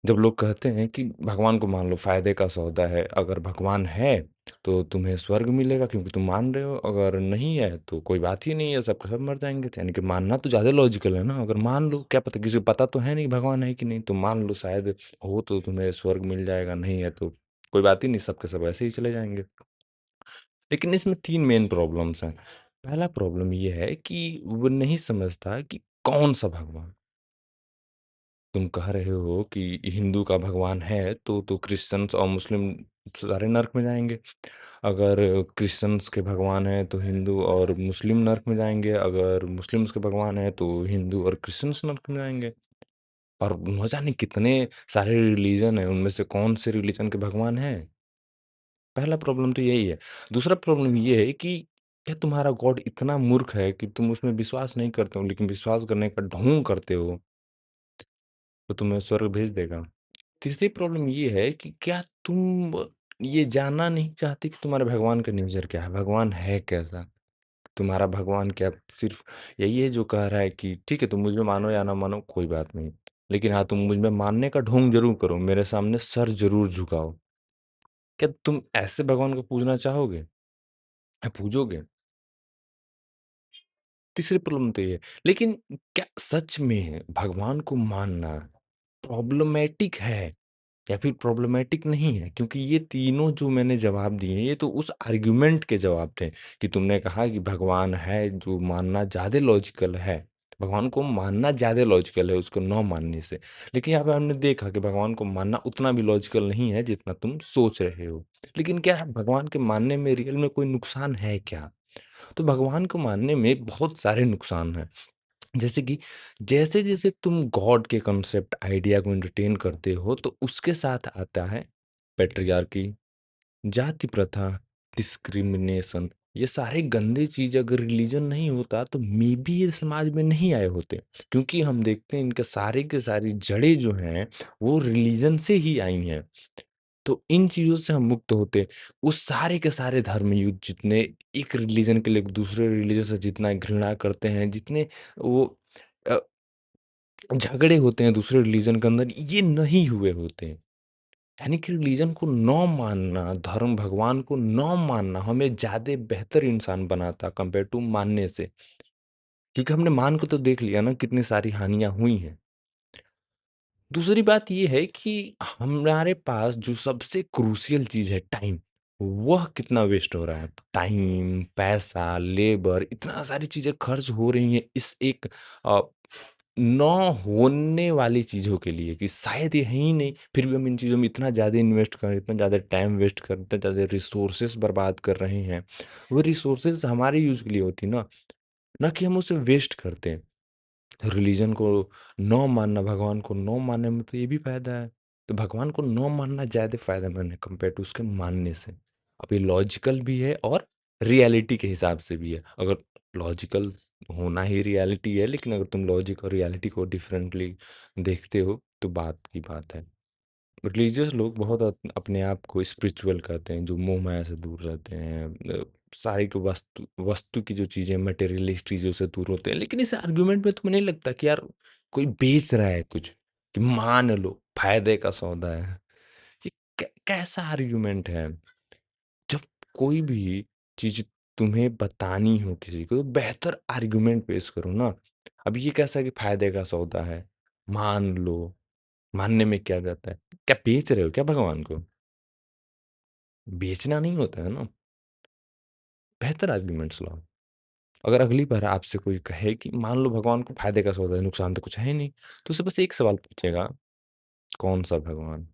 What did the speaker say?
जब लोग कहते हैं कि भगवान को मान लो फ़ायदे का सौदा है, अगर भगवान है तो तुम्हें स्वर्ग मिलेगा क्योंकि तुम मान रहे हो, अगर नहीं है तो कोई बात ही नहीं है, सब के सब मर जाएँगे। तो यानी कि मानना तो ज़्यादा लॉजिकल है ना, अगर मान लो क्या पता किसी को पता तो है नहीं भगवान है कि नहीं, तो मान लो शायद हो तो तुम्हें स्वर्ग मिल जाएगा, नहीं है तो कोई बात ही नहीं, सब के सब ऐसे ही चले जाएँगे। लेकिन इसमें 3 मेन प्रॉब्लम्स हैं। पहला प्रॉब्लम ये है कि वो नहीं समझता कि कौन-सा भगवान? तुम कह रहे हो कि हिंदू का भगवान है तो क्रिश्चियंस और मुस्लिम सारे नर्क में जाएँगे। अगर क्रिश्चियंस के भगवान हैं तो हिंदू और मुस्लिम नर्क में जाएँगे, अगर मुस्लिम्स के भगवान हैं तो हिंदू और क्रिश्चियंस नर्क में जाएँगे। और न जाने कितने सारे रिलीजन हैं, उनमें से कौन से रिलीजन के भगवान हैं? पहला प्रॉब्लम तो यही है। दूसरा प्रॉब्लम ये है कि क्या तुम्हारा गॉड इतना मूर्ख है कि तुम उसमें विश्वास नहीं करते हो, लेकिन विश्वास करने का ढोंग करते हो, तो तुम्हें स्वर्ग भेज देगा? तीसरी प्रॉब्लम ये है कि क्या तुम ये जानना नहीं चाहते कि तुम्हारे भगवान का नेचर क्या है? भगवान है कैसा? तुम्हारा भगवान क्या सिर्फ़ यही है जो कह रहा है कि ठीक है, तुम मुझ में मानो या ना मानो कोई बात नहीं। लेकिन हाँ, तुम मुझ में मानने का ढोंग ज़रूर करो, मेरे सामने सर ज़रूर झुकाओ। क्या तुम ऐसे भगवान को पूजना चाहोगे? या पूजोगे? तीसरी प्रॉब्लम तो ये है। लेकिन क्या सच में भगवान को मानना प्रॉब्लमैटिक है? या फिर प्रॉब्लमैटिक नहीं है, क्योंकि ये तीनों जो मैंने जवाब दिए, ये तो उस आर्गुमेंट के जवाब थे कि तुमने कहा कि भगवान है जो मानना ज़्यादा लॉजिकल है। भगवान को मानना ज़्यादा लॉजिकल है उसको ना मानने से। लेकिन यहाँ पे हमने देखा कि भगवान को मानना उतना भी लॉजिकल नहीं है जितना तुम सोच रहे हो। लेकिन क्या भगवान के मानने में रियल में कोई नुकसान है क्या? तो भगवान को मानने में बहुत सारे नुकसान हैं। जैसे कि जैसे-जैसे तुम गॉड के कॉन्सेप्ट आइडिया को एंटरटेन करते हो, तो उसके साथ आता है पैट्रियार्की, जाति प्रथा, डिस्क्रिमिनेशन। ये सारे गंदे चीज़ अगर रिलीजन नहीं होता तो मेबी ये समाज में नहीं आए होते। क्योंकि हम देखते हैं इनके सारे के सारी जड़ें जो हैं, वो रिलीजन से ही आई हैं। तो इन चीज़ों से हम मुक्त होते, वो सारे के सारे धर्म युद्ध जितने एक रिलीजन के लिए दूसरे रिलीजन से जितना घृणा करते हैं, जितने वो अ, झगड़े होते हैं दूसरे रिलीजन के अंदर, ये नहीं हुए होते। यानी कि रिलीजन को ना मानना, धर्म भगवान को ना मानना हमें ज़्यादा बेहतर इंसान बनाता कंपेयर टू मानने से। क्योंकि हमने मान के तो देख लिया ना कितनी सारी हानियाँ हुई हैं। दूसरी बात ये है कि हमारे पास जो सबसे क्रूशियल चीज़ है टाइम, वह कितना वेस्ट हो रहा है। टाइम, पैसा, लेबर इतना सारी चीज़ें खर्च हो रही हैं इस एक अ, ना होने वाली चीज़ों के लिए कि शायद ये है ही नहीं, फिर भी हम इन चीज़ों में इतना ज़्यादा इन्वेस्ट कर रहे हैं, इतना ज़्यादा टाइम वेस्ट कर इतना ज़्यादा रिसोर्सेज़ बर्बाद कर रहे हैं। वो रिसोर्सेज़ हमारे यूज़ के लिए होती ना, ना कि हम उसे वेस्ट करते हैं। रिलीजन को ना मानना, भगवान को ना मानने में तो ये भी फ़ायदा है। तो भगवान को ना मानना ज़्यादा फ़ायदेमंद है कंपेयर टू उसके मानने से। अब ये लॉजिकल भी है और रियलिटी के हिसाब से भी है। अगर लॉजिकल होना ही रियलिटी है, लेकिन अगर तुम लॉजिक और रियलिटी को डिफरेंटली देखते हो, तो बात की बात है। रिलीजियस लोग बहुत अपने आप को स्पिरिचुअल कहते हैं, जो मोह माया से दूर रहते हैं। सारी की वस्तु वस्तु की जो चीज़ें मटेरियलिस्ट चीज़ों से दूर होते हैं। लेकिन इस आर्गुमेंट में तुम्हें नहीं लगता कि यार कोई बेच रहा है कुछ, कि मान लो फ़ायदे का सौदा है। ये कैसा आर्गुमेंट है? जब कोई भी चीज़ तुम्हें बतानी हो किसी को, तो बेहतर आर्गुमेंट पेश करो ना। अब ये कैसा कि फ़ायदे का सौदा है, मान लो। मानने में क्या जाता है? क्या बेच रहे हो क्या भगवान को? बेचना नहीं होता है ना, बेहतर आर्ग्यूमेंट्स लाओ। अगर अगली बार आपसे कोई कहे कि मान लो भगवान को फ़ायदे का सौदा है, नुकसान तो कुछ है ही नहीं, तो उससे बस एक सवाल पूछिएगा, कौन-सा भगवान?